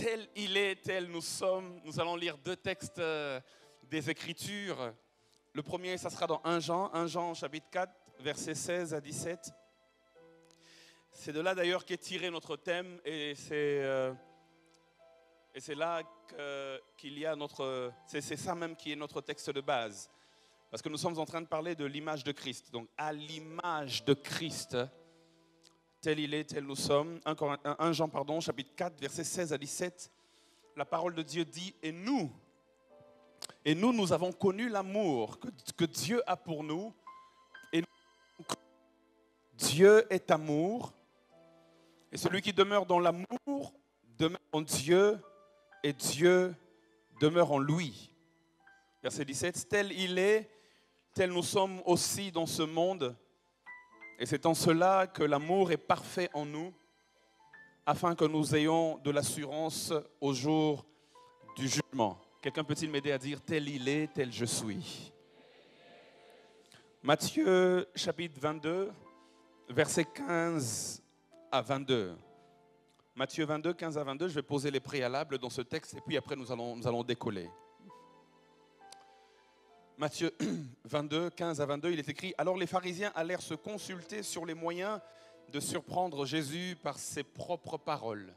tel il est, tel nous sommes. Nous allons lire deux textes des Écritures. Le premier, ça sera dans 1 Jean chapitre 4, versets 16 à 17. C'est de là d'ailleurs qu'est tiré notre thème et c'est là qu'il y a c'est ça même qui est notre texte de base. Parce que nous sommes en train de parler de l'image de Christ. Donc à l'image de Christ, tel il est, tel nous sommes. 1 Jean chapitre 4, versets 16 à 17. La parole de Dieu dit, et nous, nous avons connu l'amour que Dieu a pour nous. Et Dieu est amour. Et celui qui demeure dans l'amour demeure en Dieu et Dieu demeure en lui. Verset 17, tel il est, tel nous sommes aussi dans ce monde. Et c'est en cela que l'amour est parfait en nous, afin que nous ayons de l'assurance au jour du jugement. Quelqu'un peut-il m'aider à dire, tel il est, tel je suis? Matthieu chapitre 22, versets 15 à 22. Matthieu 22, 15 à 22, je vais poser les préalables dans ce texte et puis après nous allons décoller. Matthieu 22, 15 à 22, il est écrit « Alors les pharisiens allèrent se consulter sur les moyens de surprendre Jésus par ses propres paroles.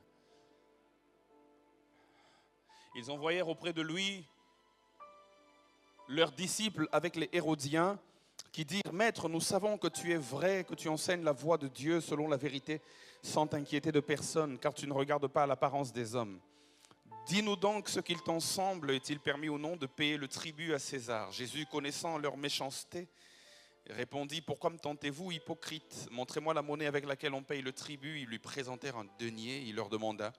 Ils envoyèrent auprès de lui leurs disciples avec les Hérodiens qui dirent « Maître, nous savons que tu es vrai, que tu enseignes la voie de Dieu selon la vérité, sans t'inquiéter de personne, car tu ne regardes pas à l'apparence des hommes. Dis-nous donc ce qu'il t'en semble, est-il permis ou non de payer le tribut à César ?» Jésus, connaissant leur méchanceté, répondit « Pourquoi me tentez-vous, hypocrite? Montrez-moi la monnaie avec laquelle on paye le tribut. » Ils lui présentèrent un denier. Il leur demanda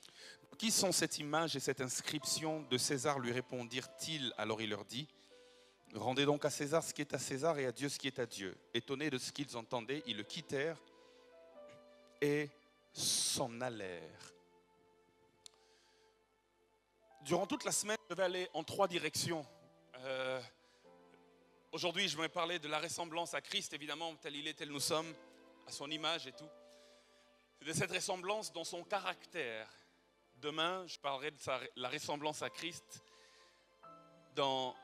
« Qui sont cette image et cette inscription de César ?» lui répondirent-ils. Alors il leur dit « Rendez donc à César ce qui est à César et à Dieu ce qui est à Dieu. » Étonnés de ce qu'ils entendaient, ils le quittèrent et s'en allèrent. Durant toute la semaine, je vais aller en 3 directions. Aujourd'hui, je vais parler de la ressemblance à Christ, évidemment, tel il est, tel nous sommes, à son image et tout. C'est de cette ressemblance dans son caractère. Demain, je parlerai de la ressemblance à Christ dans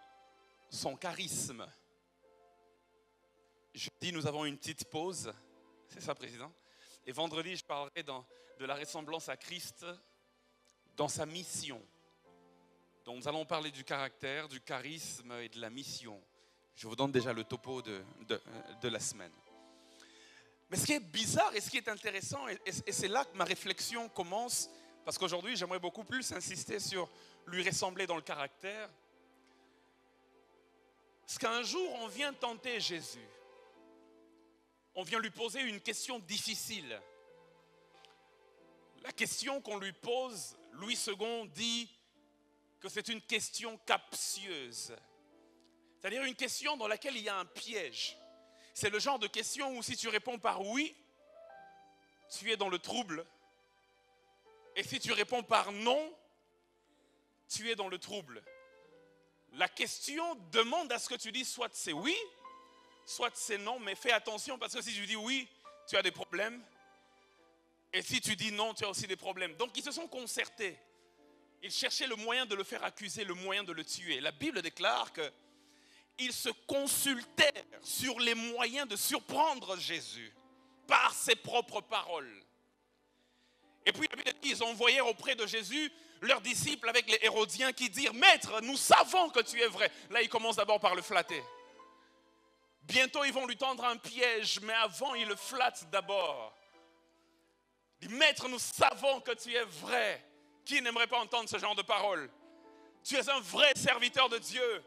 son charisme. Jeudi, nous avons une petite pause. C'est ça, Président. Et vendredi, je parlerai de la ressemblance à Christ dans sa mission. Donc nous allons parler du caractère, du charisme et de la mission. Je vous donne déjà le topo de la semaine. Mais ce qui est bizarre et ce qui est intéressant, et c'est là que ma réflexion commence, parce qu'aujourd'hui j'aimerais beaucoup plus insister sur lui ressembler dans le caractère. Parce qu'un jour on vient tenter Jésus. On vient lui poser une question difficile. La question qu'on lui pose, Louis II dit que c'est une question captieuse. C'est-à-dire une question dans laquelle il y a un piège. C'est le genre de question où si tu réponds par oui, tu es dans le trouble. Et si tu réponds par non, tu es dans le trouble. La question demande à ce que tu dises soit c'est oui, soit c'est non, mais fais attention parce que si tu dis oui, tu as des problèmes. Et si tu dis non, tu as aussi des problèmes. Donc ils se sont concertés. Ils cherchaient le moyen de le faire accuser, le moyen de le tuer. La Bible déclare qu'ils se consultèrent sur les moyens de surprendre Jésus par ses propres paroles. Et puis la Bible dit, ils envoyèrent auprès de Jésus leurs disciples avec les Hérodiens qui dirent « Maître, nous savons que tu es vrai. » Là, ils commencent d'abord par le flatter. Bientôt, ils vont lui tendre un piège, mais avant, ils le flattent d'abord. Ils disent « Maître, nous savons que tu es vrai. » Qui n'aimerait pas entendre ce genre de paroles? Tu es un vrai serviteur de Dieu.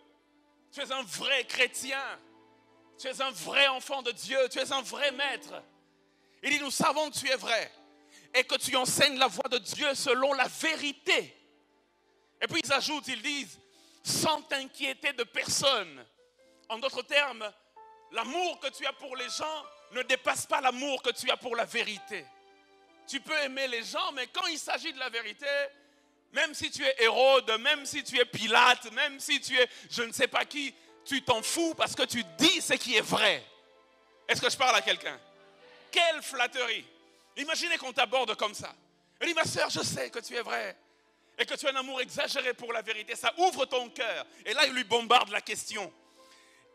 Tu es un vrai chrétien. Tu es un vrai enfant de Dieu. Tu es un vrai maître. Il dit, nous savons que tu es vrai et que tu enseignes la voie de Dieu selon la vérité. Et puis ils ajoutent, ils disent, sans t'inquiéter de personne. En d'autres termes, l'amour que tu as pour les gens ne dépasse pas l'amour que tu as pour la vérité. Tu peux aimer les gens, mais quand il s'agit de la vérité, même si tu es Hérode, même si tu es Pilate, même si tu es je ne sais pas qui, tu t'en fous parce que tu dis ce qui est vrai. Est-ce que je parle à quelqu'un? Quelle flatterie! Imaginez qu'on t'aborde comme ça. Elle dit, ma soeur, je sais que tu es vrai. et que tu as un amour exagéré pour la vérité, ça ouvre ton cœur. Et là, il lui bombarde la question.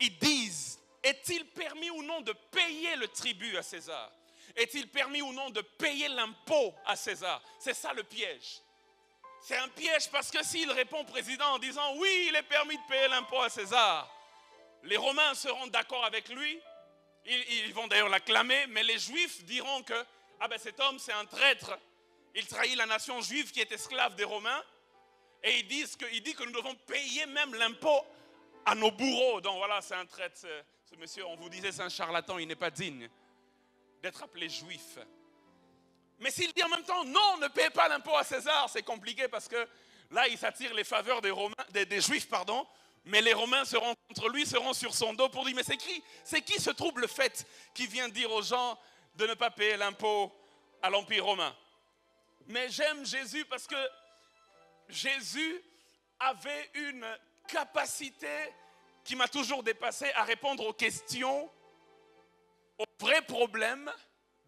Ils disent, est-il permis ou non de payer le tribut à César? Est-il permis ou non de payer l'impôt à César? C'est ça le piège. C'est un piège parce que s'il répond président en disant oui, il est permis de payer l'impôt à César, les Romains seront d'accord avec lui, ils vont d'ailleurs l'acclamer, mais les Juifs diront que ah ben cet homme c'est un traître, il trahit la nation juive qui est esclave des Romains, et il dit que nous devons payer même l'impôt à nos bourreaux. Donc voilà, c'est un traître, ce monsieur, on vous disait c'est un charlatan, il n'est pas digne d'être appelé juif. Mais s'il dit en même temps, non, ne paye pas l'impôt à César, c'est compliqué parce que là, il s'attire les faveurs des Juifs, pardon, mais les Romains seront contre lui, seront sur son dos pour dire, mais c'est qui ce trouble fait qui vient dire aux gens de ne pas payer l'impôt à l'Empire romain? Mais j'aime Jésus parce que Jésus avait une capacité qui m'a toujours dépassé à répondre aux questions, aux vrais problèmes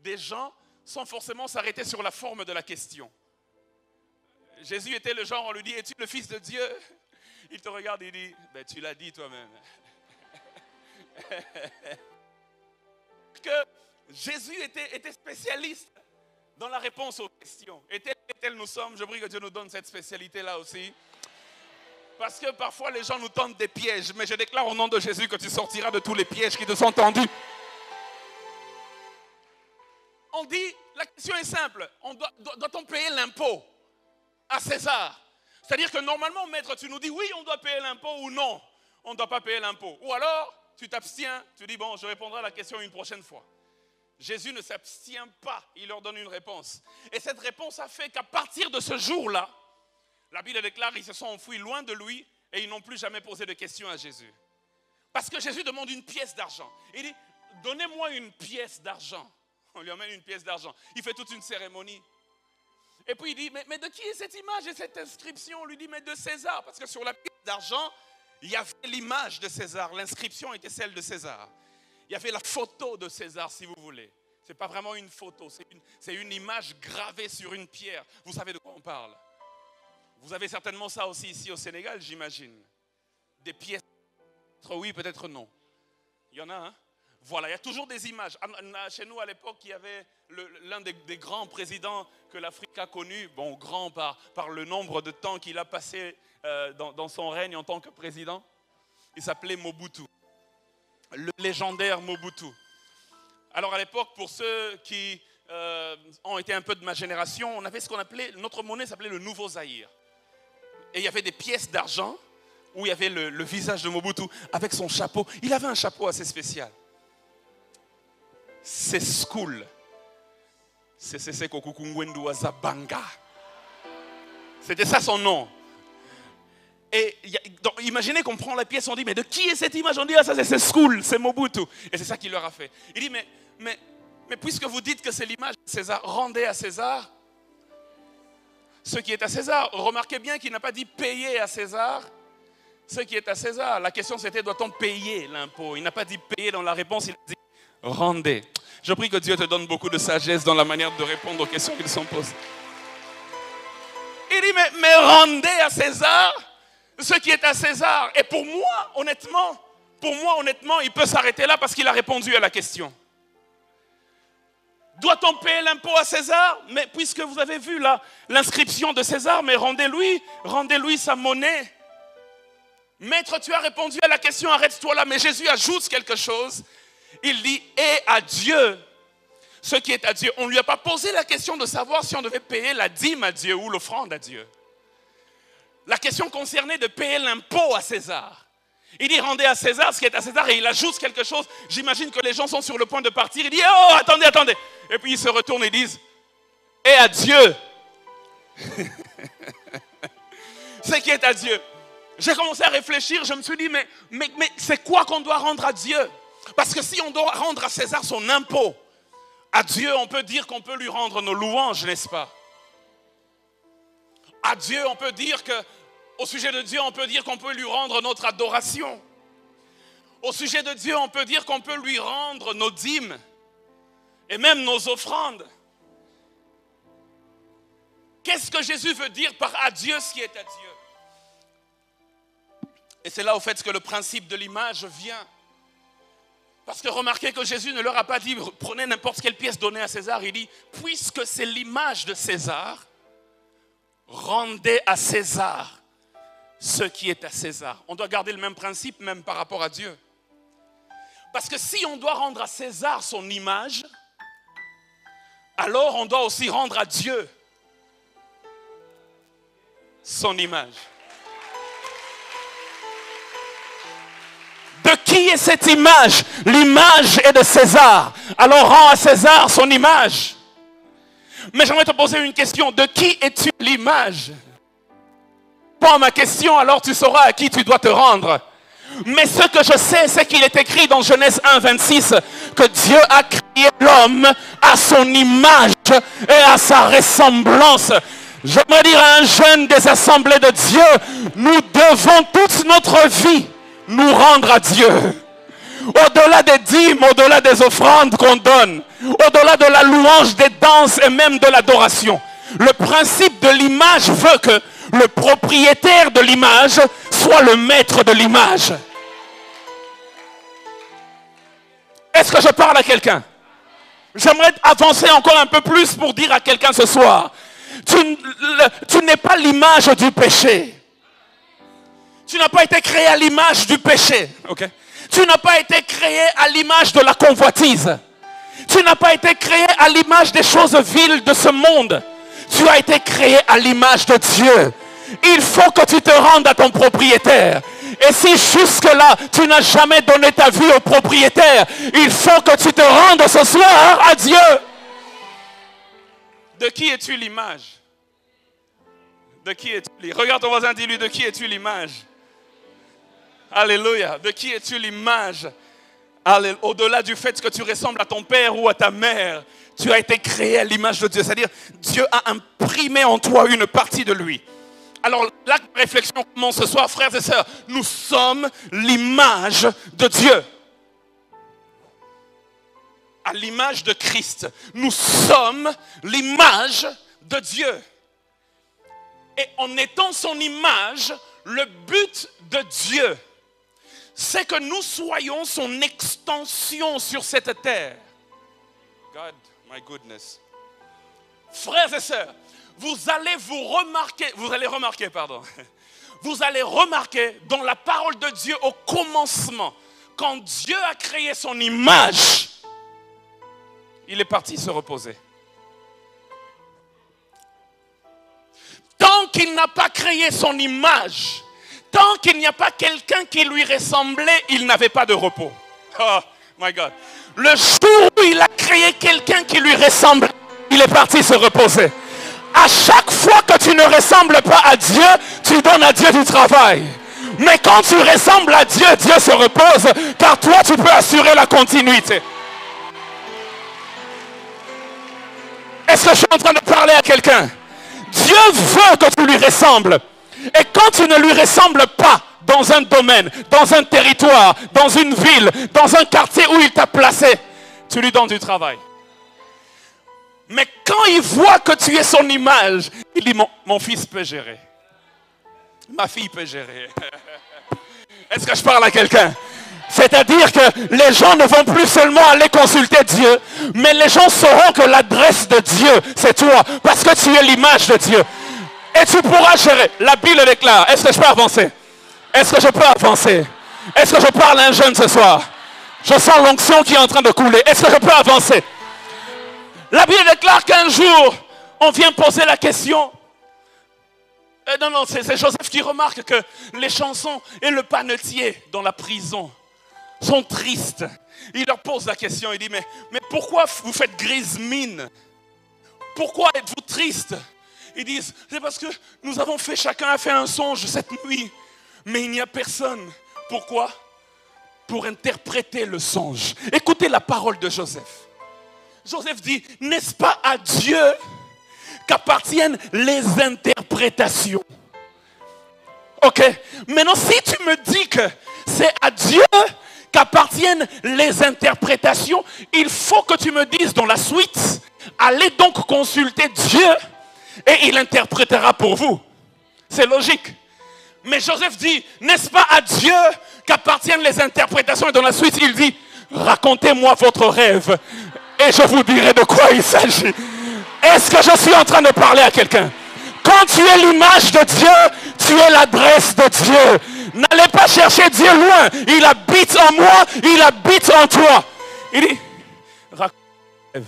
des gens, sans forcément s'arrêter sur la forme de la question. Jésus était le genre, on lui dit, es-tu le Fils de Dieu? Il te regarde et il dit, ben, tu l'as dit toi-même. Que Jésus était spécialiste dans la réponse aux questions. Et tel nous sommes, je prie que Dieu nous donne cette spécialité-là aussi. Parce que parfois les gens nous tentent des pièges, mais je déclare au nom de Jésus que tu sortiras de tous les pièges qui te sont tendus. On dit, la question est simple, doit-on payer l'impôt à César? C'est-à-dire que normalement, maître, tu nous dis oui, on doit payer l'impôt ou non, on ne doit pas payer l'impôt. Ou alors, tu t'abstiens, tu dis bon, je répondrai à la question une prochaine fois. Jésus ne s'abstient pas, il leur donne une réponse. Et cette réponse a fait qu'à partir de ce jour-là, la Bible déclare qu'ils se sont enfuis loin de lui et ils n'ont plus jamais posé de questions à Jésus. Parce que Jésus demande une pièce d'argent. Il dit, donnez-moi une pièce d'argent. On lui emmène une pièce d'argent. Il fait toute une cérémonie. Et puis il dit, mais de qui est cette image et cette inscription? On lui dit, mais de César. Parce que sur la pièce d'argent, il y avait l'image de César. L'inscription était celle de César. Il y avait la photo de César, si vous voulez. Ce n'est pas vraiment une photo, c'est une image gravée sur une pierre. Vous savez de quoi on parle? Vous avez certainement ça aussi ici au Sénégal, j'imagine. Des pièces, peut-être oui, peut-être non. Il y en a, hein? Voilà, il y a toujours des images. Chez nous, à l'époque, il y avait l'un des grands présidents que l'Afrique a connu, bon, grand par le nombre de temps qu'il a passé dans son règne en tant que président. Il s'appelait Mobutu, le légendaire Mobutu. Alors à l'époque, pour ceux qui ont été un peu de ma génération, on avait ce qu'on appelait, notre monnaie s'appelait le Nouveau Zaïre. Et il y avait des pièces d'argent où il y avait le visage de Mobutu avec son chapeau. Il avait un chapeau assez spécial. C'est School. C'est Kokukungwendu Wazabanga. C'était ça son nom. Et donc, imaginez qu'on prend la pièce, on dit, mais de qui est cette image? On dit, ah ça c'est School, c'est Mobutu. Et c'est ça qu'il leur a fait. Il dit, mais puisque vous dites que c'est l'image de César, rendez à César ce qui est à César. Remarquez bien qu'il n'a pas dit payer à César ce qui est à César. La question c'était, doit-on payer l'impôt? Il n'a pas dit payer dans la réponse, il a dit rendez. Je prie que Dieu te donne beaucoup de sagesse dans la manière de répondre aux questions qui sont posées. Il dit, mais rendez à César ce qui est à César. Et pour moi, honnêtement, il peut s'arrêter là parce qu'il a répondu à la question. Doit-on payer l'impôt à César? Mais puisque vous avez vu là l'inscription de César, mais rendez-lui sa monnaie. Maître, tu as répondu à la question, arrête-toi là. Mais Jésus ajoute quelque chose. Il dit, et à Dieu ce qui est à Dieu. On ne lui a pas posé la question de savoir si on devait payer la dîme à Dieu ou l'offrande à Dieu. La question concernait de payer l'impôt à César. Il dit, rendez à César ce qui est à César, et il ajoute quelque chose. J'imagine que les gens sont sur le point de partir. Il dit, oh, attendez. Et puis ils se retournent et disent, et à Dieu ce qui est à Dieu. J'ai commencé à réfléchir, je me suis dit, mais c'est quoi qu'on doit rendre à Dieu? Parce que si on doit rendre à César son impôt, à Dieu, on peut dire qu'on peut lui rendre nos louanges, n'est-ce pas? À Dieu, on peut dire que, au sujet de Dieu, on peut dire qu'on peut lui rendre notre adoration. Au sujet de Dieu, on peut dire qu'on peut lui rendre nos dîmes et même nos offrandes. qu'est-ce que Jésus veut dire par adieu ce qui est à Dieu? Et c'est là au fait que le principe de l'image vient. Parce que remarquez que Jésus ne leur a pas dit prenez n'importe quelle pièce donnée à César. Il dit puisque c'est l'image de César, rendez à César ce qui est à César. On doit garder le même principe même par rapport à Dieu. Parce que si on doit rendre à César son image, alors on doit aussi rendre à Dieu son image. De qui est cette image? L'image est de César. Alors rends à César son image. Mais j'aimerais te poser une question. De qui es-tu l'image? Pas ma question, alors tu sauras à qui tu dois te rendre. Mais ce que je sais, c'est qu'il est écrit dans Genèse 1, 26 que Dieu a créé l'homme à son image et à sa ressemblance. J'aimerais dire à un jeune des assemblées de Dieu, nous devons toute notre vie nous rendre à Dieu. Au-delà des dîmes, au-delà des offrandes qu'on donne, au-delà de la louange, des danses et même de l'adoration. Le principe de l'image veut que le propriétaire de l'image soit le maître de l'image. Est-ce que je parle à quelqu'un? J'aimerais avancer encore un peu plus pour dire à quelqu'un ce soir, tu n'es pas l'image du péché. Tu n'as pas été créé à l'image du péché. Okay? Tu n'as pas été créé à l'image de la convoitise. Tu n'as pas été créé à l'image des choses viles de ce monde. Tu as été créé à l'image de Dieu. Il faut que tu te rendes à ton propriétaire. Et si jusque-là, tu n'as jamais donné ta vie au propriétaire, il faut que tu te rendes ce soir à Dieu. De qui es-tu l'image? De qui es-tu? Regarde ton voisin, dis-lui, de qui es-tu l'image? Alléluia. De qui es-tu l'image? Au-delà du fait que tu ressembles à ton père ou à ta mère, tu as été créé à l'image de Dieu. C'est-à-dire, Dieu a imprimé en toi une partie de lui. Alors, la réflexion commence ce soir, frères et sœurs. Nous sommes l'image de Dieu. À l'image de Christ. Nous sommes l'image de Dieu. Et en étant son image, le but de Dieu, c'est que nous soyons son extension sur cette terre. God, my goodness. Frères et sœurs, vous allez remarquer dans la parole de Dieu au commencement, quand Dieu a créé son image, il est parti se reposer. Tant qu'il n'a pas créé son image, tant qu'il n'y a pas quelqu'un qui lui ressemblait, il n'avait pas de repos. Oh my God. Le jour où il a créé quelqu'un qui lui ressemblait, il est parti se reposer. À chaque fois que tu ne ressembles pas à Dieu, tu donnes à Dieu du travail. Mais quand tu ressembles à Dieu, Dieu se repose, car toi tu peux assurer la continuité. Est-ce que je suis en train de parler à quelqu'un? Dieu veut que tu lui ressembles. Et quand tu ne lui ressembles pas dans un domaine, dans un territoire, dans une ville, dans un quartier où il t'a placé, tu lui donnes du travail. Mais quand il voit que tu es son image, il dit mon fils peut gérer. Ma fille peut gérer. Est-ce que je parle à quelqu'un? C'est-à-dire que les gens ne vont plus seulement aller consulter Dieu, mais les gens sauront que l'adresse de Dieu, c'est toi, parce que tu es l'image de Dieu. Et tu pourras gérer. La Bible déclare. Est-ce que je peux avancer? Est-ce que je peux avancer? Est-ce que je parle à un jeune ce soir? Je sens l'onction qui est en train de couler. Est-ce que je peux avancer? La Bible déclare qu'un jour, on vient poser la question. Non, c'est Joseph qui remarque que les chansons et le panetier dans la prison sont tristes. Il leur pose la question, il dit, mais pourquoi vous faites grise mine? Pourquoi êtes-vous triste? Ils disent, c'est parce que chacun a fait un songe cette nuit, mais il n'y a personne. Pourquoi? Pour interpréter le songe. Écoutez la parole de Joseph. Joseph dit, n'est-ce pas à Dieu qu'appartiennent les interprétations? Ok, maintenant si tu me dis que c'est à Dieu qu'appartiennent les interprétations, il faut que tu me dises dans la suite, allez donc consulter Dieu, et il interprétera pour vous. C'est logique. Mais Joseph dit, n'est-ce pas à Dieu qu'appartiennent les interprétations? Et dans la suite, il dit, racontez-moi votre rêve et je vous dirai de quoi il s'agit. Est-ce que je suis en train de parler à quelqu'un? Quand tu es l'image de Dieu, tu es l'adresse de Dieu. N'allez pas chercher Dieu loin. Il habite en moi, il habite en toi. Il dit, raconte ton rêve.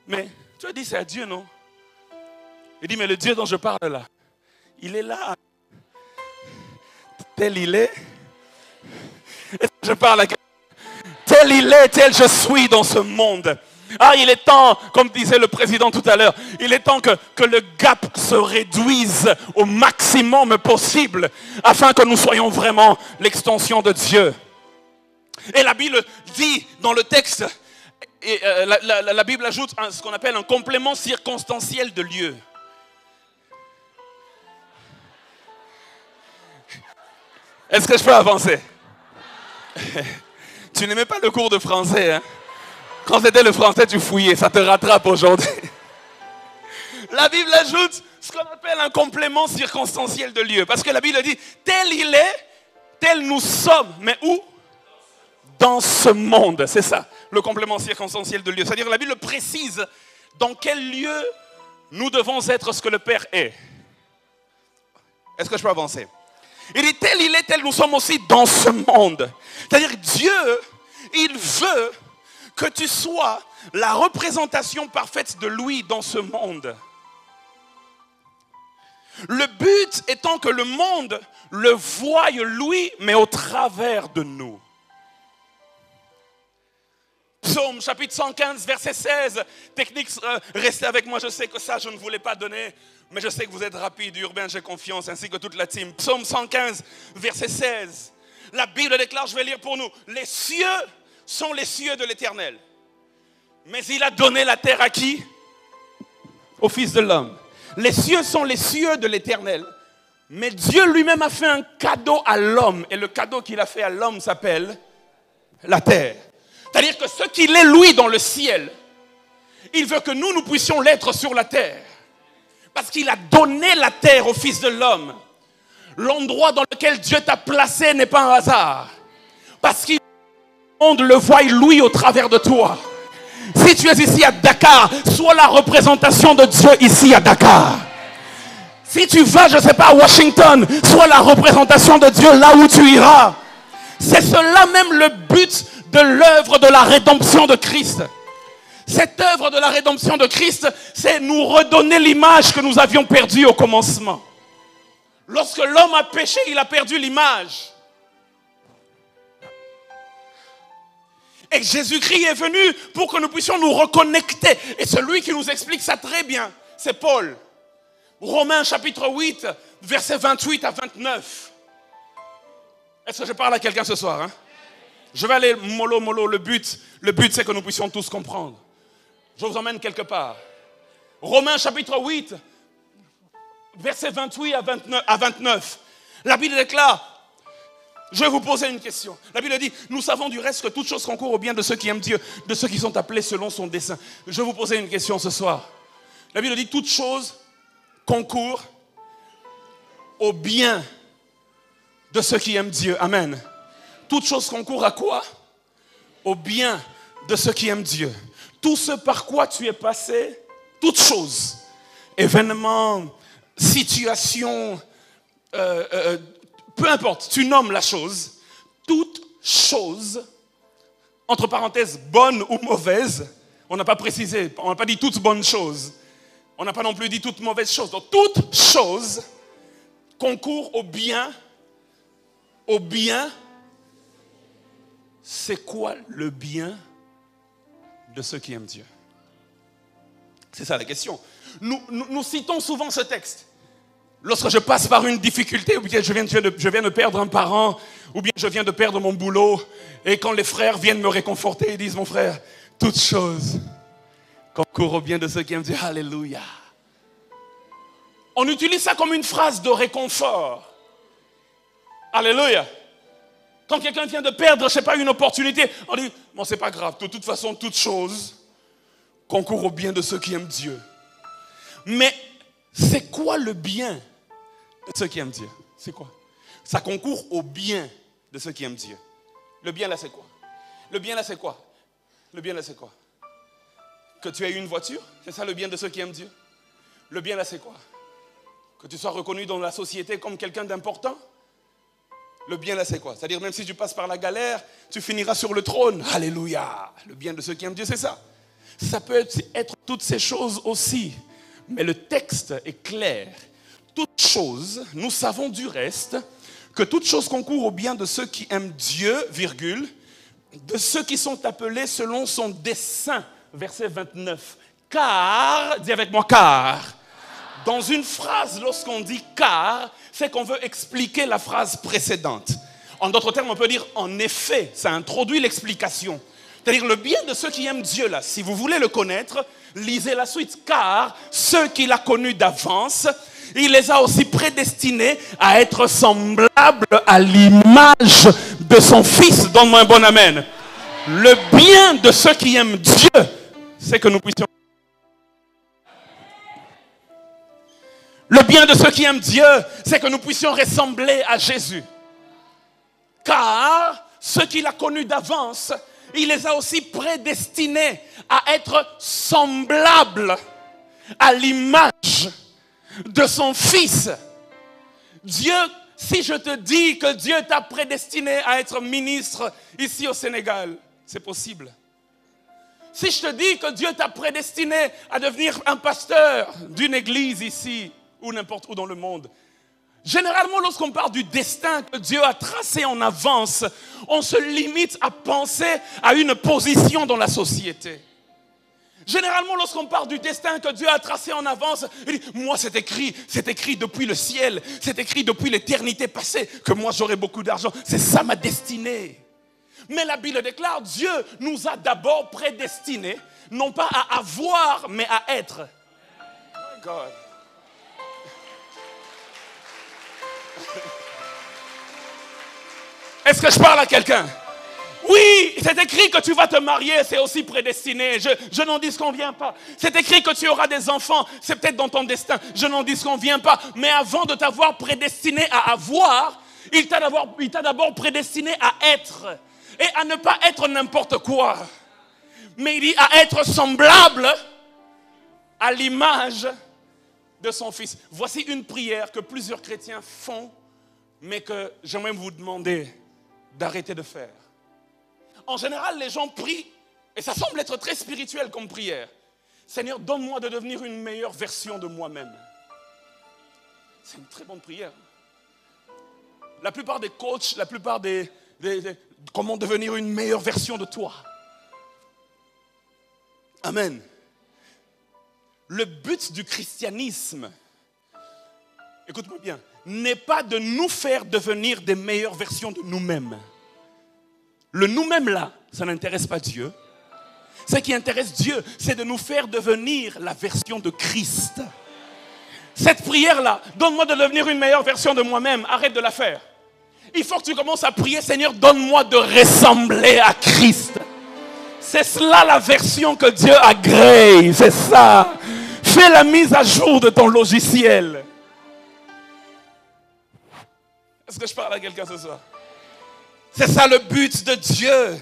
Mais tu as dit c'est à Dieu, non? Il dit, mais le Dieu dont je parle là, il est là. Tel il est. Est-ce que je parle à quelqu'un? Tel il est, tel je suis dans ce monde. Ah, il est temps, comme disait le président tout à l'heure, il est temps que le gap se réduise au maximum possible afin que nous soyons vraiment l'extension de Dieu. Et la Bible dit dans le texte, et la Bible ajoute ce qu'on appelle un complément circonstanciel de lieu. Est-ce que je peux avancer? Tu n'aimais pas le cours de français, hein? Quand c'était le français, tu fouillais, ça te rattrape aujourd'hui. La Bible ajoute ce qu'on appelle un complément circonstanciel de lieu. Parce que la Bible dit, tel il est, tel nous sommes. Mais où? Dans ce monde, c'est ça, le complément circonstanciel de lieu. C'est-à-dire la Bible précise dans quel lieu nous devons être ce que le Père est. Est-ce que je peux avancer? Il dit, tel il est, tel nous sommes aussi dans ce monde. C'est-à-dire Dieu, il veut que tu sois la représentation parfaite de lui dans ce monde. Le but étant que le monde le voie lui, mais au travers de nous. Psaume chapitre 115, verset 16. Technique, restez avec moi, je sais que ça je ne voulais pas donner, mais je sais que vous êtes rapide, Urbain, j'ai confiance, ainsi que toute la team. Psaume 115, verset 16. La Bible déclare, je vais lire pour nous, les cieux sont les cieux de l'Éternel. Mais il a donné la terre à qui? Au Fils de l'homme. Les cieux sont les cieux de l'Éternel. Mais Dieu lui-même a fait un cadeau à l'homme. Et le cadeau qu'il a fait à l'homme s'appelle la terre. C'est-à-dire que ce qu'il est lui dans le ciel, il veut que nous puissions l'être sur la terre. Parce qu'il a donné la terre au Fils de l'homme. L'endroit dans lequel Dieu t'a placé n'est pas un hasard. Parce qu'il monde le voit lui au travers de toi. Si tu es ici à Dakar, sois la représentation de Dieu ici à Dakar. Si tu vas, je ne sais pas, à Washington, sois la représentation de Dieu là où tu iras. C'est cela même le but de l'œuvre de la rédemption de Christ. Cette œuvre de la rédemption de Christ, c'est nous redonner l'image que nous avions perdue au commencement. Lorsque l'homme a péché, il a perdu l'image. Et Jésus-Christ est venu pour que nous puissions nous reconnecter. Et celui qui nous explique ça très bien, c'est Paul. Romains chapitre 8, versets 28 à 29. Est-ce que je parle à quelqu'un ce soir, hein? Je vais aller mollo. Le but c'est que nous puissions tous comprendre. Je vous emmène quelque part. Romains chapitre 8, versets 28 à 29. La Bible déclare, je vais vous poser une question. La Bible dit, nous savons du reste que toutes choses concourent au bien de ceux qui aiment Dieu, de ceux qui sont appelés selon son dessein. Je vais vous poser une question ce soir. La Bible dit, toutes choses concourent au bien de ceux qui aiment Dieu. Amen. Toutes choses concourent à quoi? Au bien de ceux qui aiment Dieu. Tout ce par quoi tu es passé, toutes choses, événements, situations, peu importe, tu nommes la chose, toute chose, entre parenthèses, bonne ou mauvaise, on n'a pas précisé, on n'a pas dit toutes bonnes choses, on n'a pas non plus dit toutes mauvaises choses. Donc toute chose concourt au bien. Au bien, c'est quoi le bien de ceux qui aiment Dieu? C'est ça la question. Nous citons souvent ce texte. Lorsque je passe par une difficulté, ou bien je viens de perdre un parent, ou bien je viens de perdre mon boulot, et quand les frères viennent me réconforter, ils disent, mon frère, toute chose concourt au bien de ceux qui aiment Dieu. Alléluia. On utilise ça comme une phrase de réconfort. Alléluia. Quand quelqu'un vient de perdre, je ne sais pas, une opportunité, on dit, bon, c'est pas grave, de toute façon, toute chose concourt au bien de ceux qui aiment Dieu. Mais C'est quoi le bien de ceux qui aiment Dieu? C'est quoi? Ça concourt au bien de ceux qui aiment Dieu. Le bien là, c'est quoi? Le bien là, c'est quoi? Le bien là, c'est quoi? Que tu aies une voiture, c'est ça le bien de ceux qui aiment Dieu? Le bien là, c'est quoi? Que tu sois reconnu dans la société comme quelqu'un d'important? Le bien là, c'est quoi? C'est-à-dire, même si tu passes par la galère, tu finiras sur le trône. Alléluia! Le bien de ceux qui aiment Dieu, c'est ça. Ça peut être toutes ces choses aussi. Mais le texte est clair. Toutes choses, nous savons du reste, que toute chose concourt au bien de ceux qui aiment Dieu, virgule, de ceux qui sont appelés selon son dessein. Verset 29. Car, dis avec moi, car. Dans une phrase, lorsqu'on dit car, c'est qu'on veut expliquer la phrase précédente. En d'autres termes, on peut dire en effet, ça introduit l'explication. C'est-à-dire le bien de ceux qui aiment Dieu là. Si vous voulez le connaître, lisez la suite. Car ceux qu'il a connus d'avance, il les a aussi prédestinés à être semblables à l'image de son Fils. Donne-moi un bon amen. Le bien de ceux qui aiment Dieu, c'est que nous puissions... Le bien de ceux qui aiment Dieu, c'est que nous puissions ressembler à Jésus. Car ceux qu'il a connus d'avance, il les a aussi prédestinés à être semblables à l'image de son Fils. Dieu, si je te dis que Dieu t'a prédestiné à être ministre ici au Sénégal, c'est possible. Si je te dis que Dieu t'a prédestiné à devenir un pasteur d'une église ici ou n'importe où dans le monde, généralement, lorsqu'on parle du destin que Dieu a tracé en avance, on se limite à penser à une position dans la société. Généralement, lorsqu'on parle du destin que Dieu a tracé en avance, il dit, moi c'est écrit depuis le ciel, c'est écrit depuis l'éternité passée que moi j'aurai beaucoup d'argent. C'est ça ma destinée. Mais la Bible déclare, Dieu nous a d'abord prédestinés, non pas à avoir, mais à être. My God. Est-ce que je parle à quelqu'un? Oui, c'est écrit que tu vas te marier, c'est aussi prédestiné. Je n'en disconviens pas. C'est écrit que tu auras des enfants, c'est peut-être dans ton destin. Je n'en disconviens pas. Mais avant de t'avoir prédestiné à avoir, il t'a d'abord prédestiné à être. Et à ne pas être n'importe quoi. Mais il dit à être semblable à l'image de son Fils. Voici une prière que plusieurs chrétiens font, mais que j'aimerais vous demander d'arrêter de faire. En général, les gens prient, et ça semble être très spirituel comme prière. Seigneur, donne-moi de devenir une meilleure version de moi-même. C'est une très bonne prière. La plupart des coachs, la plupart des comment devenir une meilleure version de toi. Amen. Le but du christianisme, écoute-moi bien, n'est pas de nous faire devenir des meilleures versions de nous-mêmes. Le nous-mêmes là, ça n'intéresse pas Dieu. Ce qui intéresse Dieu, c'est de nous faire devenir la version de Christ. Cette prière-là, donne-moi de devenir une meilleure version de moi-même, arrête de la faire. Il faut que tu commences à prier, Seigneur, donne-moi de ressembler à Christ. C'est cela la version que Dieu agrée, c'est ça. Fais la mise à jour de ton logiciel. Est-ce que je parle à quelqu'un ce soir? C'est ça le but de Dieu.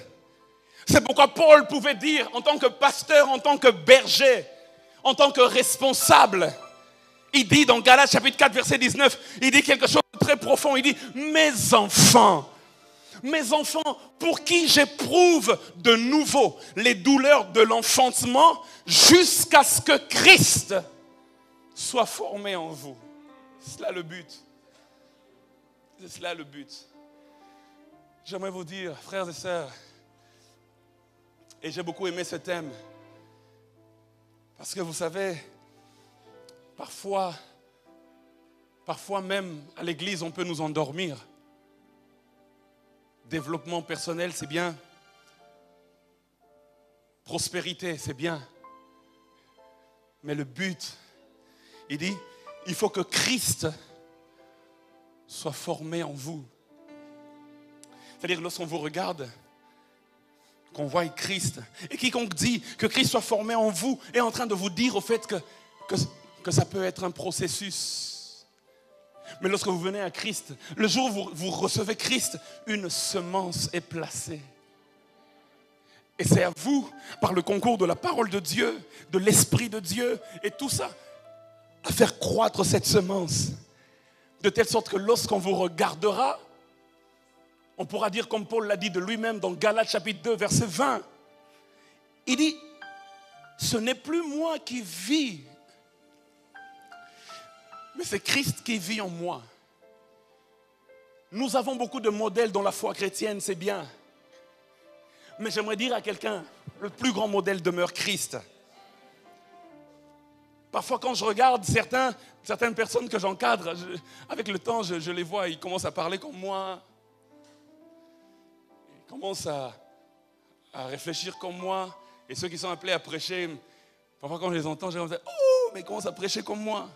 C'est pourquoi Paul pouvait dire, en tant que pasteur, en tant que berger, en tant que responsable, il dit dans Galates chapitre 4, verset 19, il dit quelque chose de très profond. Il dit, mes enfants, pour qui j'éprouve de nouveau les douleurs de l'enfantement, jusqu'à ce que Christ soit formé en vous. C'est cela le but. C'est cela le but. J'aimerais vous dire, frères et sœurs, et j'ai beaucoup aimé ce thème, parce que vous savez, parfois même à l'église, on peut nous endormir. Développement personnel, c'est bien. Prospérité, c'est bien. Mais le but, il dit, il faut que Christ soit formé en vous. C'est-à-dire, lorsqu'on vous regarde, qu'on voit Christ, et quiconque dit que Christ soit formé en vous, est en train de vous dire au fait que ça peut être un processus. Mais lorsque vous venez à Christ, le jour où vous recevez Christ, une semence est placée. Et c'est à vous, par le concours de la parole de Dieu, de l'Esprit de Dieu et tout ça, à faire croître cette semence. De telle sorte que lorsqu'on vous regardera, on pourra dire comme Paul l'a dit de lui-même dans Galates chapitre 2 verset 20. Il dit, ce n'est plus moi qui vis, mais c'est Christ qui vit en moi. Nous avons beaucoup de modèles dans la foi chrétienne, c'est bien. Mais j'aimerais dire à quelqu'un, le plus grand modèle demeure Christ. Parfois quand je regarde certaines personnes que j'encadre, avec le temps je les vois, ils commencent à parler comme moi. Ils commencent à réfléchir comme moi. Et ceux qui sont appelés à prêcher, parfois quand je les entends, je me dis, oh, mais ils commencent à prêcher comme moi.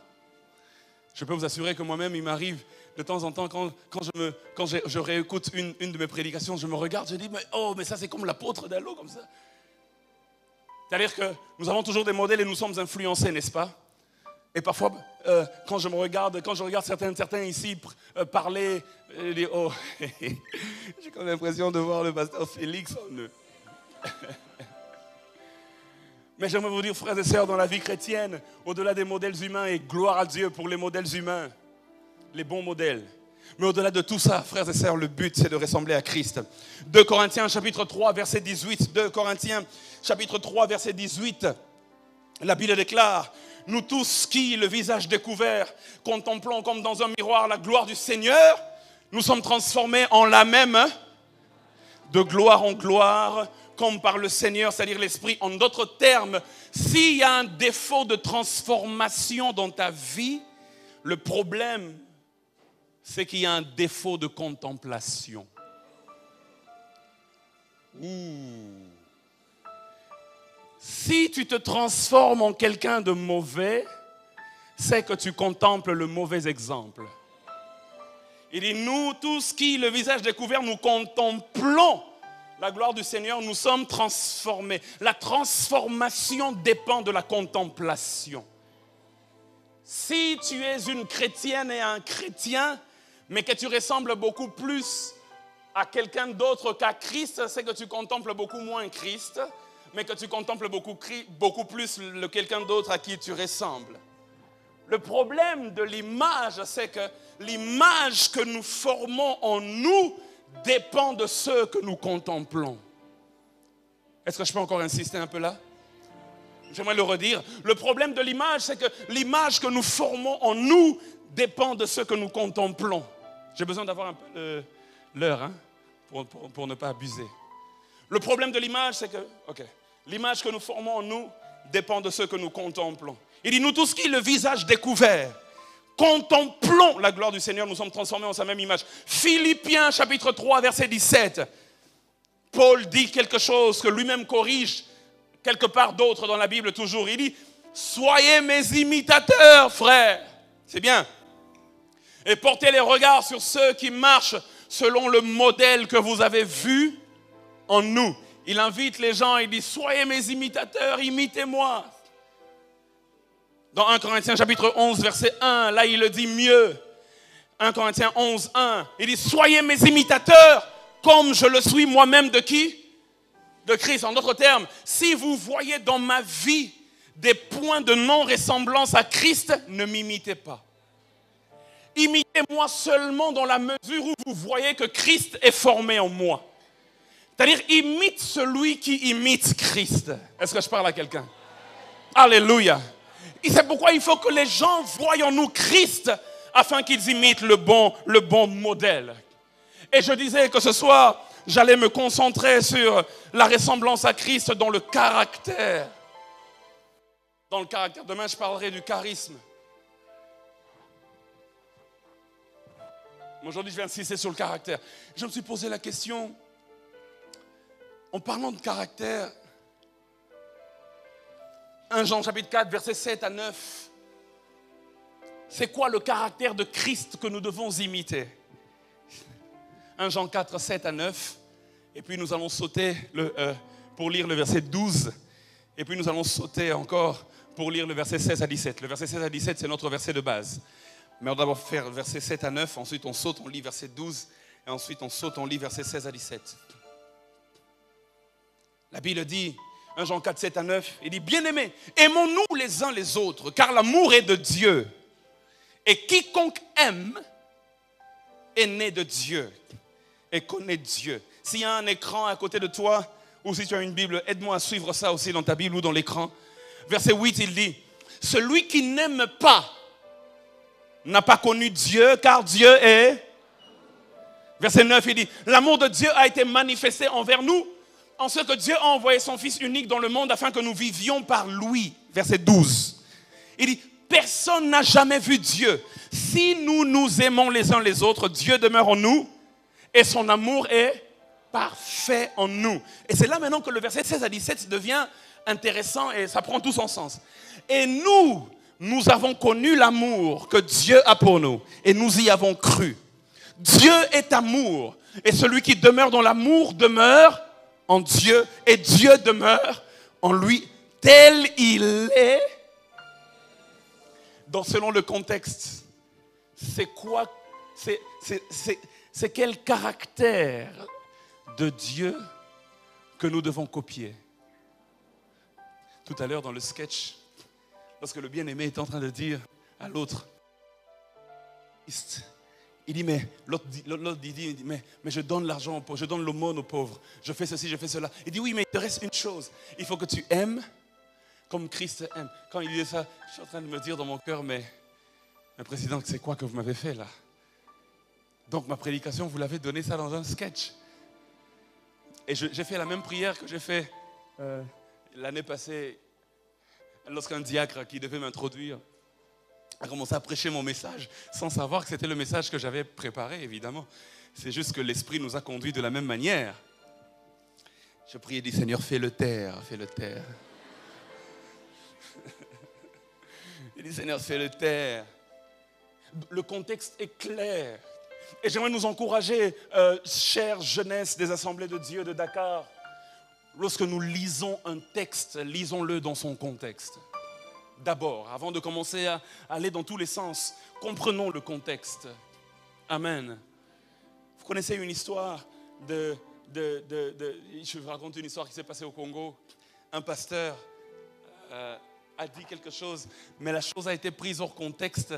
Je peux vous assurer que moi-même, il m'arrive de temps en temps, quand je réécoute une de mes prédications, je me regarde, je dis, mais ça c'est comme l'apôtre d'Allo, comme ça. C'est-à-dire que nous avons toujours des modèles et nous sommes influencés, n'est-ce pas? Et parfois, quand je regarde certains ici parler, je dis, oh, j'ai comme l'impression de voir le pasteur Félix en eux. Mais j'aimerais vous dire, frères et sœurs, dans la vie chrétienne, au-delà des modèles humains, et gloire à Dieu pour les modèles humains, les bons modèles. Mais au-delà de tout ça, frères et sœurs, le but, c'est de ressembler à Christ. 2 Corinthiens, chapitre 3, verset 18. 2 Corinthiens, chapitre 3, verset 18. La Bible déclare, « Nous tous qui, le visage découvert, contemplons comme dans un miroir la gloire du Seigneur, nous sommes transformés en la même, de gloire en gloire, comme par le Seigneur, c'est-à-dire l'Esprit. » En d'autres termes, s'il y a un défaut de transformation dans ta vie, le problème, c'est qu'il y a un défaut de contemplation. Si tu te transformes en quelqu'un de mauvais, c'est que tu contemples le mauvais exemple. Il dit, nous tous qui, le visage découvert, nous contemplons la gloire du Seigneur, nous sommes transformés. La transformation dépend de la contemplation. Si tu es une chrétienne et un chrétien, mais que tu ressembles beaucoup plus à quelqu'un d'autre qu'à Christ, c'est que tu contemples beaucoup moins Christ, mais que tu contemples beaucoup plus le quelqu'un d'autre à qui tu ressembles. Le problème de l'image, c'est que l'image que nous formons en nous dépend de ce que nous contemplons. Est-ce que je peux encore insister un peu là? J'aimerais le redire. Le problème de l'image, c'est que l'image que nous formons en nous dépend de ce que nous contemplons. J'ai besoin d'avoir un peu l'heure, hein, pour ne pas abuser. Le problème de l'image, c'est que l'image que nous formons en nous dépend de ce que nous contemplons. Il dit, nous tous qui, le visage découvert, contemplons la gloire du Seigneur, nous sommes transformés en sa même image. Philippiens chapitre 3, verset 17. Paul dit quelque chose que lui-même corrige quelque part d'autre dans la Bible toujours. Il dit, soyez mes imitateurs, frères. C'est bien. Et portez les regards sur ceux qui marchent selon le modèle que vous avez vu en nous. Il invite les gens, il dit, soyez mes imitateurs, imitez-moi. Dans 1 Corinthiens chapitre 11, verset 1, là il le dit mieux. 1 Corinthiens 11, 1, il dit, soyez mes imitateurs, comme je le suis moi-même de qui? De Christ. En d'autres termes, si vous voyez dans ma vie des points de non-ressemblance à Christ, ne m'imitez pas. Imitez-moi seulement dans la mesure où vous voyez que Christ est formé en moi. C'est-à-dire, imite celui qui imite Christ. Est-ce que je parle à quelqu'un? Alléluia. Et c'est pourquoi il faut que les gens voient en nous Christ afin qu'ils imitent le bon modèle. Et je disais que ce soir, j'allais me concentrer sur la ressemblance à Christ dans le caractère. Dans le caractère. Demain, je parlerai du charisme. Aujourd'hui, je vais insister sur le caractère. Je me suis posé la question, en parlant de caractère, 1 Jean chapitre 4, versets 7 à 9. C'est quoi le caractère de Christ que nous devons imiter? 1 Jean 4, 7 à 9. Et puis nous allons sauter pour lire le verset 12. Et puis nous allons sauter encore pour lire le verset 16 à 17. Le verset 16 à 17, c'est notre verset de base. Mais on va d'abord faire verset 7 à 9, ensuite on saute, on lit verset 12, et ensuite on saute, on lit verset 16 à 17. La Bible dit, 1 Jean 4, 7 à 9, il dit, bien-aimés, aimons-nous les uns les autres, car l'amour est de Dieu. Et quiconque aime est né de Dieu et connaît Dieu. S'il y a un écran à côté de toi, ou si tu as une Bible, aide-moi à suivre ça aussi dans ta Bible ou dans l'écran. Verset 8, il dit, celui qui n'aime pas n'a pas connu Dieu, car Dieu est... Verset 9, il dit, l'amour de Dieu a été manifesté envers nous, en ce que Dieu a envoyé son Fils unique dans le monde afin que nous vivions par lui. Verset 12, il dit, personne n'a jamais vu Dieu. Si nous nous aimons les uns les autres, Dieu demeure en nous et son amour est parfait en nous. Et c'est là maintenant que le verset 16 à 17 devient intéressant et ça prend tout son sens. Et nous avons connu l'amour que Dieu a pour nous et nous y avons cru. Dieu est amour et celui qui demeure dans l'amour demeure en Dieu et Dieu demeure en lui tel il est. Donc selon le contexte, c'est quoi, c'est quel caractère de Dieu que nous devons copier. Tout à l'heure dans le sketch, lorsque le bien-aimé est en train de dire à l'autre, il dit, mais l'autre dit, mais je donne l'argent aux pauvres, je donne l'aumône aux pauvres, je fais ceci, je fais cela. Il dit, oui, mais il te reste une chose, il faut que tu aimes comme Christ aime. Quand il dit ça, je suis en train de me dire dans mon cœur, mais président, c'est quoi que vous m'avez fait là? Donc ma prédication, vous l'avez donné ça dans un sketch. Et j'ai fait la même prière que j'ai fait l'année passée, lorsqu'un diacre qui devait m'introduire a commencé à prêcher mon message, sans savoir que c'était le message que j'avais préparé, évidemment. C'est juste que l'Esprit nous a conduits de la même manière. Je priais, dit, Seigneur, fais-le taire, fais-le taire. Il dit, Seigneur, fais-le taire. Le contexte est clair. Et j'aimerais nous encourager, chère jeunesse des Assemblées de Dieu de Dakar, lorsque nous lisons un texte, lisons-le dans son contexte. D'abord, avant de commencer à aller dans tous les sens, comprenons le contexte. Amen. Vous connaissez une histoire je vous raconte une histoire qui s'est passée au Congo. Un pasteur a dit quelque chose, mais la chose a été prise hors contexte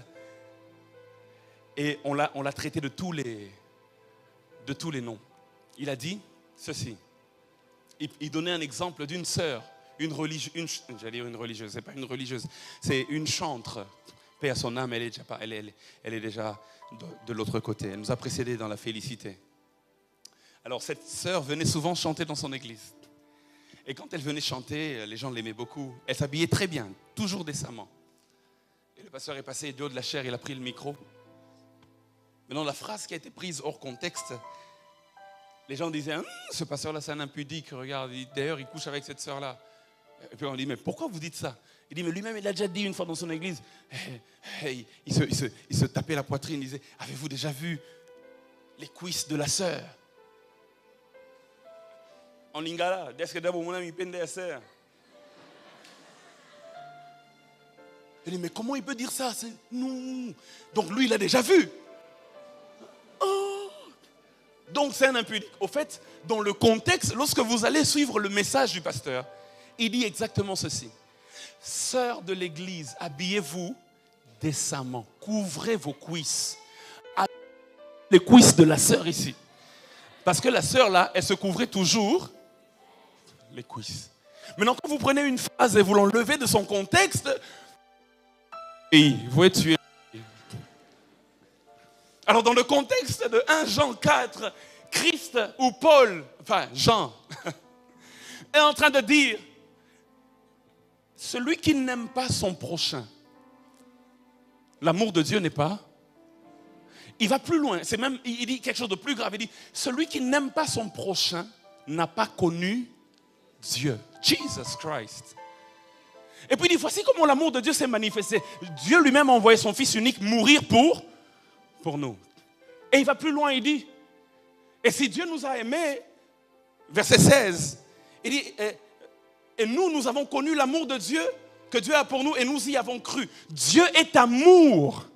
et on l'a traité de tous les noms. Il a dit ceci. Il donnait un exemple d'une sœur, j'allais dire une religieuse, c'est pas une religieuse, c'est une chantre. Paix à son âme, elle est déjà de l'autre côté. Elle nous a précédés dans la félicité. Alors cette sœur venait souvent chanter dans son église. Et quand elle venait chanter, les gens l'aimaient beaucoup. Elle s'habillait très bien, toujours décemment. Et le pasteur est passé du haut de la chaire, il a pris le micro. Maintenant, la phrase qui a été prise hors contexte, les gens disaient, ce pasteur-là, c'est un impudique, regarde, d'ailleurs, il couche avec cette sœur-là. Et puis on dit, mais pourquoi vous dites ça? Il dit, mais lui-même, il a déjà dit une fois dans son église, il se tapait la poitrine, il disait, avez-vous déjà vu les cuisses de la sœur? En lingala, est-ce que d'abord mon ami pende la sœur? Il dit, mais comment il peut dire ça? Non. Donc lui, il a déjà vu. Oh. Donc c'est un impudique. Au fait, dans le contexte, lorsque vous allez suivre le message du pasteur, il dit exactement ceci. Sœurs de l'église, habillez-vous décemment. Couvrez vos cuisses. Les cuisses de la sœur ici. Parce que la sœur là, elle se couvrait toujours les cuisses. Maintenant, quand vous prenez une phrase et vous l'enlevez de son contexte, et vous pouvez tuer. Alors dans le contexte de 1 Jean 4, Christ ou Paul, enfin Jean, est en train de dire, celui qui n'aime pas son prochain, l'amour de Dieu n'est pas. Il va plus loin, il dit quelque chose de plus grave, il dit, celui qui n'aime pas son prochain n'a pas connu Dieu, Jesus Christ. Et puis il dit, voici comment l'amour de Dieu s'est manifesté. Dieu lui-même a envoyé son Fils unique mourir pour nous. Et il va plus loin, il dit, et si Dieu nous a aimés, verset 16, il dit, et nous avons connu l'amour de Dieu que Dieu a pour nous et nous y avons cru. Dieu est amour.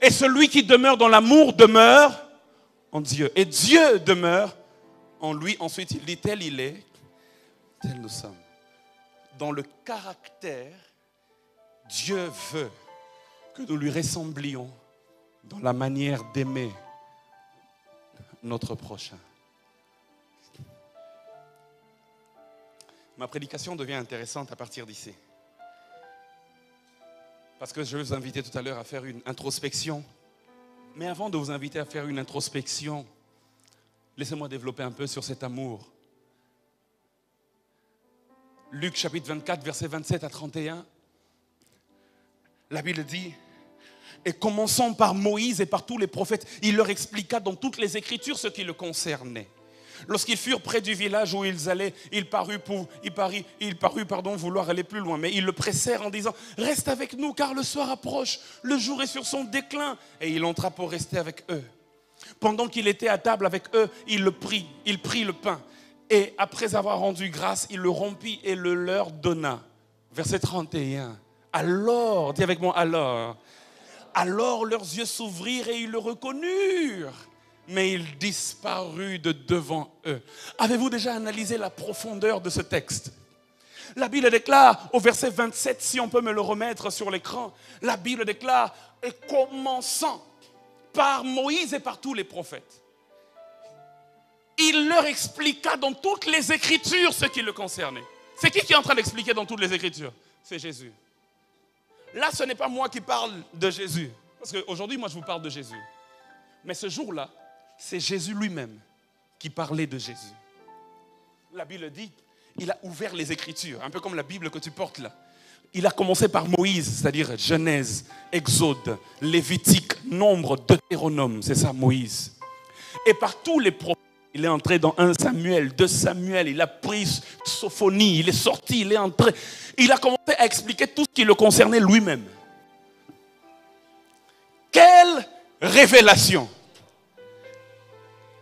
Et celui qui demeure dans l'amour demeure en Dieu. Et Dieu demeure en lui. Ensuite, il dit, tel il est, tel nous sommes. Dans le caractère, Dieu veut que nous lui ressemblions dans la manière d'aimer notre prochain. Ma prédication devient intéressante à partir d'ici. Parce que je vais vous inviter tout à l'heure à faire une introspection. Mais avant de vous inviter à faire une introspection, laissez-moi développer un peu sur cet amour. Luc chapitre 24, versets 27 à 31. La Bible dit, et commençant par Moïse et par tous les prophètes, il leur expliqua dans toutes les Écritures ce qui le concernait. Lorsqu'ils furent près du village où ils allaient, il parut vouloir aller plus loin. Mais ils le pressèrent en disant, reste avec nous car le soir approche, le jour est sur son déclin. Et il entra pour rester avec eux. Pendant qu'il était à table avec eux, il prit le pain. Et après avoir rendu grâce, il le rompit et le leur donna. Verset 31. Alors, dis avec moi, alors leurs yeux s'ouvrirent et ils le reconnurent. Mais il disparut de devant eux. Avez-vous déjà analysé la profondeur de ce texte? La Bible déclare au verset 27, si on peut me le remettre sur l'écran, la Bible déclare, et commençant par Moïse et par tous les prophètes. Il leur expliqua dans toutes les Écritures ce qui le concernait. C'est qui est en train d'expliquer dans toutes les Écritures? C'est Jésus. Là, ce n'est pas moi qui parle de Jésus. Parce qu'aujourd'hui, moi, je vous parle de Jésus. Mais ce jour-là, c'est Jésus lui-même qui parlait de Jésus. La Bible dit, il a ouvert les Écritures, un peu comme la Bible que tu portes là. Il a commencé par Moïse, c'est-à-dire Genèse, Exode, Lévitique, Nombre, Deutéronome, c'est ça Moïse. Et par tous les prophètes, il est entré dans 1 Samuel, 2 Samuel, il a pris Sophonie, il est sorti, il est entré. Il a commencé à expliquer tout ce qui le concernait lui-même. Quelle révélation!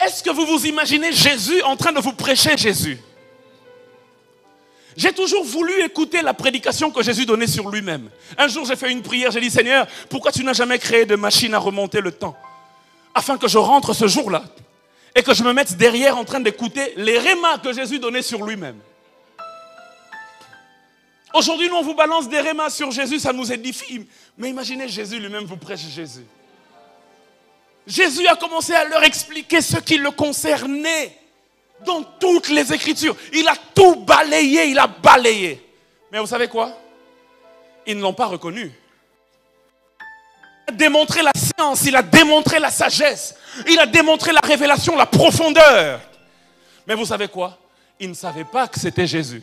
Est-ce que vous vous imaginez Jésus en train de vous prêcher Jésus? J'ai toujours voulu écouter la prédication que Jésus donnait sur lui-même. Un jour, j'ai fait une prière, j'ai dit, Seigneur, pourquoi tu n'as jamais créé de machine à remonter le temps? Afin que je rentre ce jour-là et que je me mette derrière en train d'écouter les rémas que Jésus donnait sur lui-même. Aujourd'hui, nous, on vous balance des rémas sur Jésus, ça nous édifie. Mais imaginez, Jésus lui-même vous prêche Jésus. Jésus a commencé à leur expliquer ce qui le concernait dans toutes les Écritures. Il a tout balayé, il a balayé. Mais vous savez quoi? Ils ne l'ont pas reconnu. Il a démontré la science, il a démontré la sagesse, il a démontré la révélation, la profondeur. Mais vous savez quoi? Ils ne savaient pas que c'était Jésus.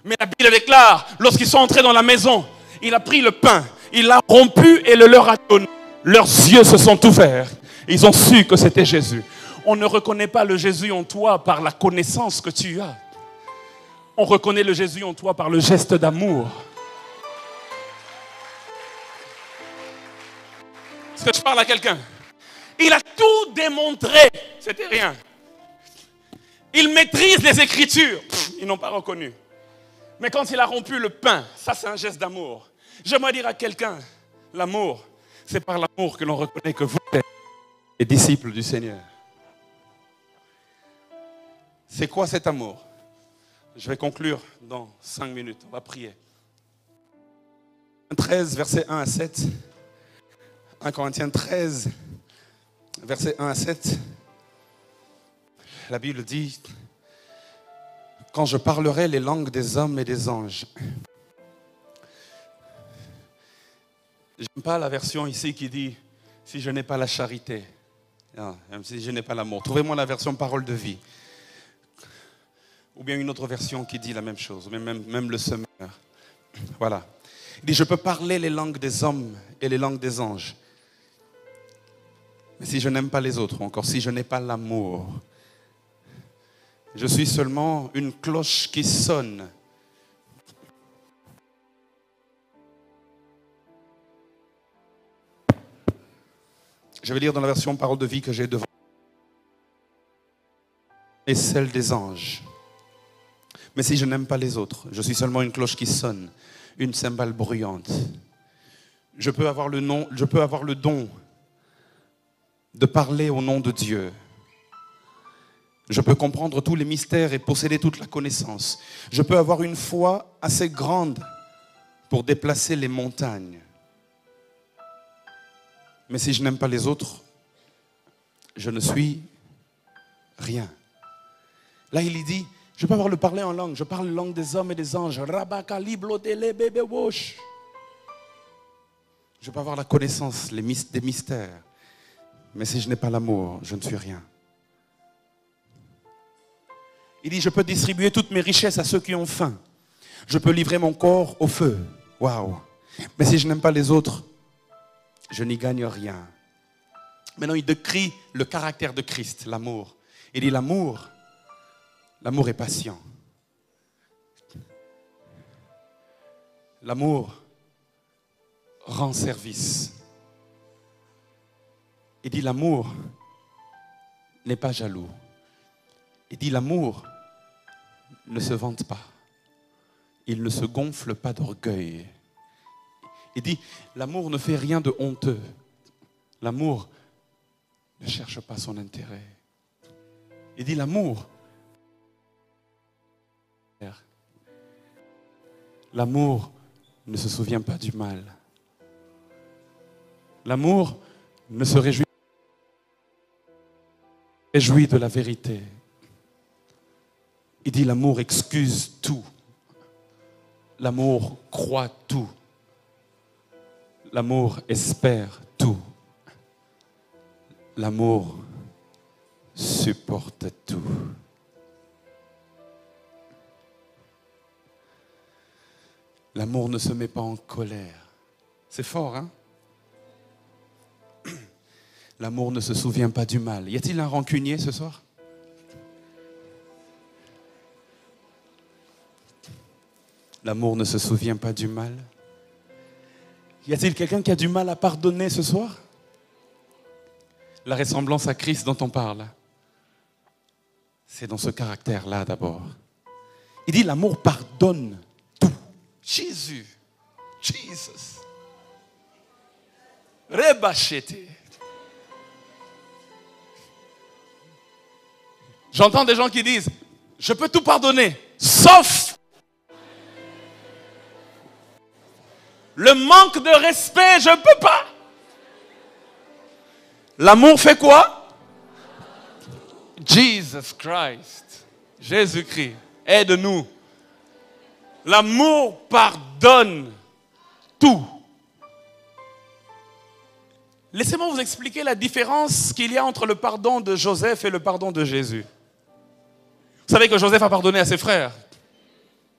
Mais la Bible déclare, lorsqu'ils sont entrés dans la maison, il a pris le pain, il l'a rompu et le leur a donné. Leurs yeux se sont ouverts. Ils ont su que c'était Jésus. On ne reconnaît pas le Jésus en toi par la connaissance que tu as. On reconnaît le Jésus en toi par le geste d'amour. Est-ce que je parle à quelqu'un? Il a tout démontré. C'était rien. Il maîtrise les Écritures. Ils n'ont pas reconnu. Mais quand il a rompu le pain, ça c'est un geste d'amour. J'aimerais dire à quelqu'un, l'amour, c'est par l'amour que l'on reconnaît que vous êtes les disciples du Seigneur. C'est quoi cet amour? Je vais conclure dans 5 minutes. On va prier. 13, versets 1 à 7. 1 Corinthiens 13, versets 1 à 7. La Bible dit, quand je parlerai les langues des hommes et des anges. J'aime pas la version ici qui dit, si je n'ai pas la charité, non, même si je n'ai pas l'amour. Trouvez-moi la version parole de vie. Ou bien une autre version qui dit la même chose, même le semeur. Voilà. Il dit, je peux parler les langues des hommes et les langues des anges. Mais si je n'aime pas les autres, ou encore si je n'ai pas l'amour, je suis seulement une cloche qui sonne. Je vais lire dans la version parole de vie que j'ai devant. Et celle des anges. Mais si je n'aime pas les autres, je suis seulement une cloche qui sonne, une cymbale bruyante. Je peux avoir le don de parler au nom de Dieu. Je peux comprendre tous les mystères et posséder toute la connaissance. Je peux avoir une foi assez grande pour déplacer les montagnes. Mais si je n'aime pas les autres, je ne suis rien. Là, il dit, je peux avoir le parler en langue. Je parle la langue des hommes et des anges. Je peux avoir la connaissance des mystères. Mais si je n'ai pas l'amour, je ne suis rien. Il dit, je peux distribuer toutes mes richesses à ceux qui ont faim. Je peux livrer mon corps au feu. Waouh! Mais si je n'aime pas les autres, je n'y gagne rien. Maintenant, il décrit le caractère de Christ, l'amour. Il dit, l'amour est patient. L'amour rend service. Il dit, l'amour n'est pas jaloux. Il dit, l'amour ne se vante pas. Il ne se gonfle pas d'orgueil. Il dit, l'amour ne fait rien de honteux. L'amour ne cherche pas son intérêt. Il dit, l'amour ne se souvient pas du mal. L'amour ne se réjouit de la vérité. Il dit, l'amour excuse tout. L'amour croit tout. L'amour espère tout. L'amour supporte tout. L'amour ne se met pas en colère. C'est fort, hein? L'amour ne se souvient pas du mal. Y a-t-il un rancunier ce soir? L'amour ne se souvient pas du mal. Y a-t-il quelqu'un qui a du mal à pardonner ce soir? La ressemblance à Christ dont on parle, c'est dans ce caractère-là d'abord. Il dit l'amour pardonne tout. Jesus. Rebachete. J'entends des gens qui disent, je peux tout pardonner, sauf le manque de respect, je ne peux pas. L'amour fait quoi? Jesus Christ. Jésus-Christ, aide-nous. L'amour pardonne tout. Laissez-moi vous expliquer la différence qu'il y a entre le pardon de Joseph et le pardon de Jésus. Vous savez que Joseph a pardonné à ses frères,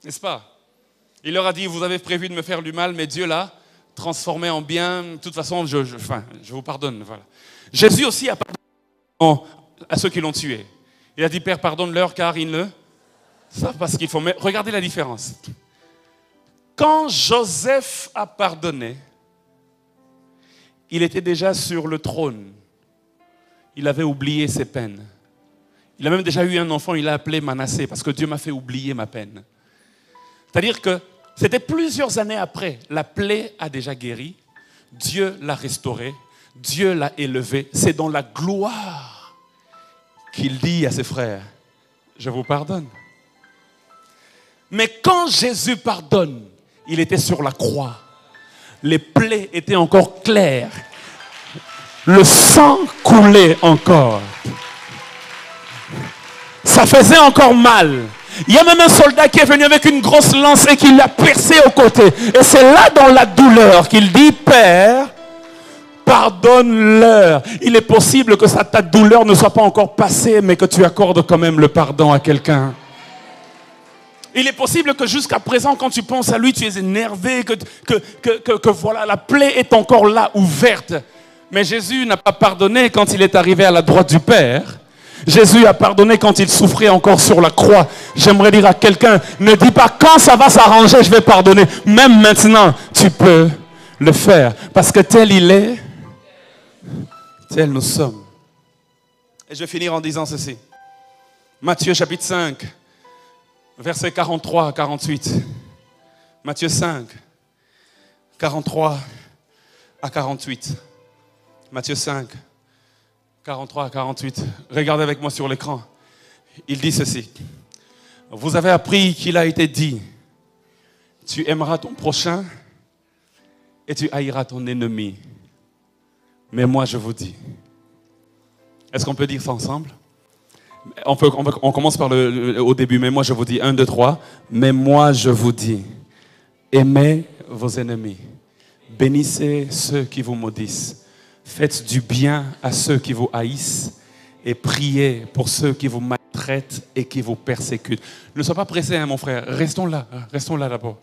n'est-ce pas? Il leur a dit, vous avez prévu de me faire du mal, mais Dieu l'a transformé en bien. De toute façon, je vous pardonne. Voilà. Jésus aussi a pardonné à ceux qui l'ont tué. Il a dit, Père, pardonne-leur car ils ne savent pas ce qu'ils font. Mais regardez la différence. Quand Joseph a pardonné, il était déjà sur le trône. Il avait oublié ses peines. Il a même déjà eu un enfant, il l'a appelé Manassé, parce que Dieu m'a fait oublier ma peine. C'est-à-dire que c'était plusieurs années après, la plaie a déjà guéri, Dieu l'a restauré, Dieu l'a élevé. C'est dans la gloire qu'il dit à ses frères, je vous pardonne. Mais quand Jésus pardonne, il était sur la croix. Les plaies étaient encore claires. Le sang coulait encore. Ça faisait encore mal. Il y a même un soldat qui est venu avec une grosse lance et qui l'a percé au côté. Et c'est là dans la douleur qu'il dit, Père, pardonne-leur. Il est possible que ta douleur ne soit pas encore passée, mais que tu accordes quand même le pardon à quelqu'un. Il est possible que jusqu'à présent, quand tu penses à lui, tu es énervé, que voilà, la plaie est encore là, ouverte. Mais Jésus n'a pas pardonné quand il est arrivé à la droite du Père. Jésus a pardonné quand il souffrait encore sur la croix. J'aimerais dire à quelqu'un, ne dis pas quand ça va s'arranger, je vais pardonner. Même maintenant, tu peux le faire. Parce que tel il est, tel nous sommes. Et je vais finir en disant ceci. Matthieu chapitre 5. versets 43 à 48. Matthieu 5, 43 à 48. Matthieu 5, 43 à 48. Regardez avec moi sur l'écran. Il dit ceci. Vous avez appris qu'il a été dit, tu aimeras ton prochain et tu haïras ton ennemi. Mais moi je vous dis. Est-ce qu'on peut dire ça ensemble? On commence par au début. Mais moi je vous dis, 1, 2, 3. Mais moi je vous dis, aimez vos ennemis. Bénissez ceux qui vous maudissent. Faites du bien à ceux qui vous haïssent. Et priez pour ceux qui vous maltraitent et qui vous persécutent. Ne sois pas pressé, hein, mon frère. Restons là d'abord.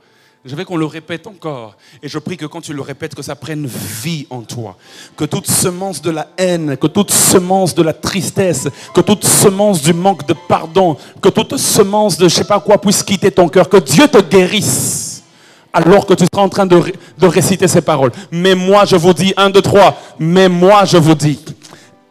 Je veux qu'on le répète encore. Et je prie que quand tu le répètes, que ça prenne vie en toi. Que toute semence de la haine, que toute semence de la tristesse, que toute semence du manque de pardon, que toute semence de je ne sais pas quoi puisse quitter ton cœur. Que Dieu te guérisse alors que tu seras en train de réciter ces paroles. Mais moi je vous dis, 1, 2, 3. Mais moi je vous dis,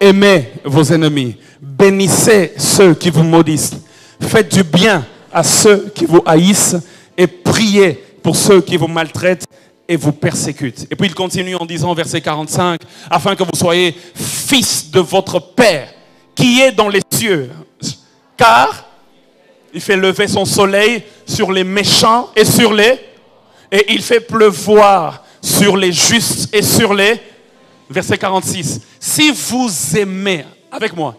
aimez vos ennemis. Bénissez ceux qui vous maudissent. Faites du bien à ceux qui vous haïssent et priez pour ceux qui vous maltraitent et vous persécutent. Et puis il continue en disant, verset 45, afin que vous soyez fils de votre Père qui est dans les cieux. Car il fait lever son soleil sur les méchants et sur les... Et il fait pleuvoir sur les justes et sur les... Verset 46. Si vous aimez, avec moi,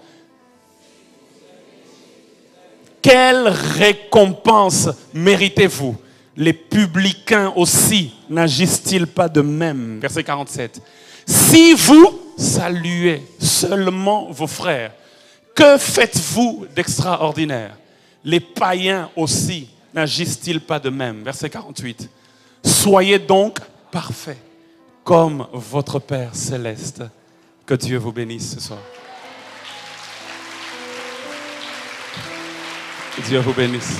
quelle récompense méritez-vous? Les publicains aussi n'agissent-ils pas de même? Verset 47. Si vous saluez seulement vos frères, que faites-vous d'extraordinaire? Les païens aussi n'agissent-ils pas de même? Verset 48. Soyez donc parfaits comme votre Père céleste. Que Dieu vous bénisse ce soir. Que Dieu vous bénisse.